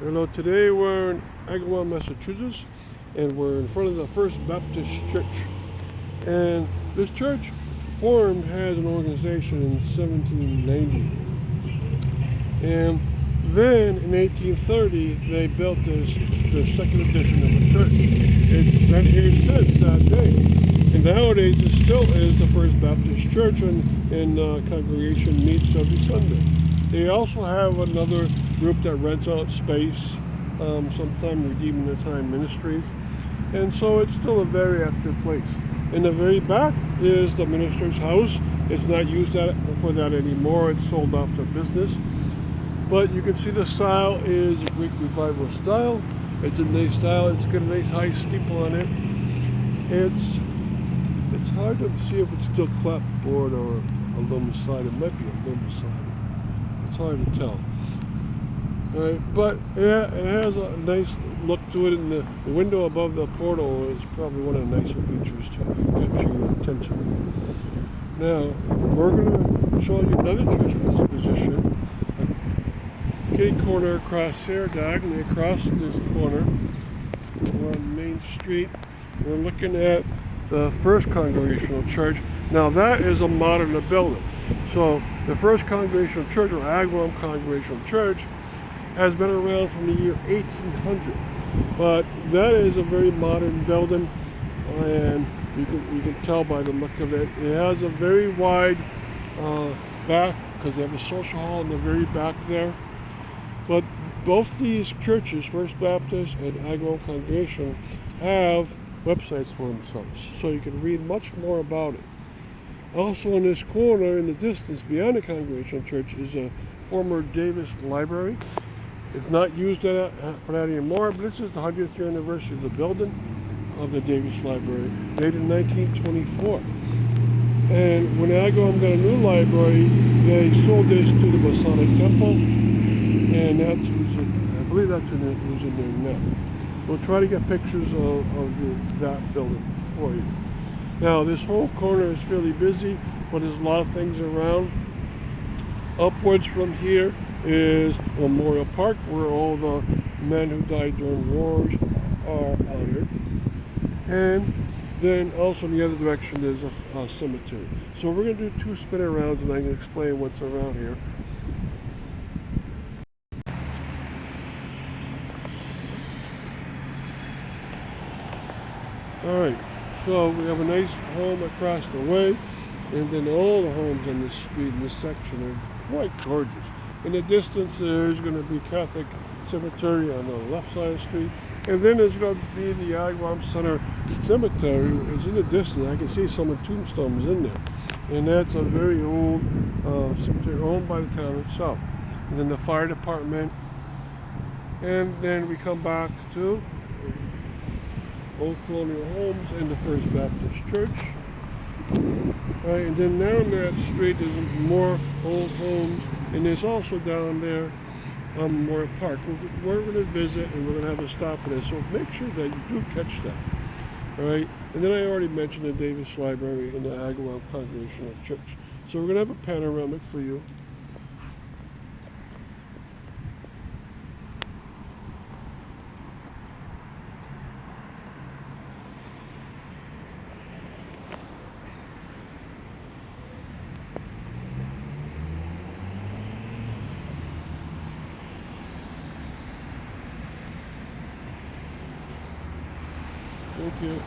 Hello, today we're in Agawam, Massachusetts, and we're in front of the First Baptist Church. And this church formed as an organization in 1790. And then in 1830, they built the second edition of the church. It's been here since that day. And nowadays it still is the First Baptist Church, and congregation meets every Sunday. They also have another group that rents out space, sometime Redeeming the Time Ministries. And so it's still a very active place. In the very back is the minister's house. It's not used for that anymore. It's sold off to business. But you can see the style is Greek Revival style. It's a nice style. It's got a nice high steeple on it. It's hard to see if it's still clapboard or aluminum sided. It might be aluminum sided. It's hard to tell. But yeah, it has a nice look to it, and the window above the portal is probably one of the nicer features to capture your attention. Now, we're going to show you another church from this position. Kitty corner across here, diagonally across this corner. We're on Main Street. We're looking at the First Congregational Church. Now that is a modern building. So the First Congregational Church, or Agawam Congregational Church, has been around from the year 1800. But that is a very modern building, and you can tell by the look of it. It has a very wide back, because they have a social hall in the very back there. But both these churches, First Baptist and Agawam Congregation, have websites for themselves, so you can read much more about it. Also in this corner, in the distance beyond the Congregational Church, is a former Davis Library. It's not used for that anymore, but this is the 100th year anniversary of the building of the Davis Library, dated in 1924. And when Agawam got a new library, they sold this to the Masonic Temple, and that's I believe that's who's in there now. We'll try to get pictures of that building for you. Now, this whole corner is fairly busy, but there's a lot of things around. Upwards from here is Memorial Park, where all the men who died during wars are honored. And then also in the other direction is a cemetery. So we're going to do two spin arounds, and I can explain what's around here. Alright, so we have a nice home across the way, and then all the homes on this street in this section are quite gorgeous. In the distance, there's going to be Catholic Cemetery on the left side of the street, and then there's going to be the Agawam Center Cemetery. It's in the distance. I can see some of the tombstones in there, and that's a very old cemetery owned by the town itself. And then the fire department, and then we come back to Old Colonial Homes and the First Baptist Church. Right, and then down that street there's more old homes, and there's also down there Memorial Park. We're going to visit, and we're going to have a stop for this, so make sure that you do catch that. All right, and then I already mentioned the Davis Library and the Agawam Congregational Church. So we're going to have a panoramic for you. Thank you.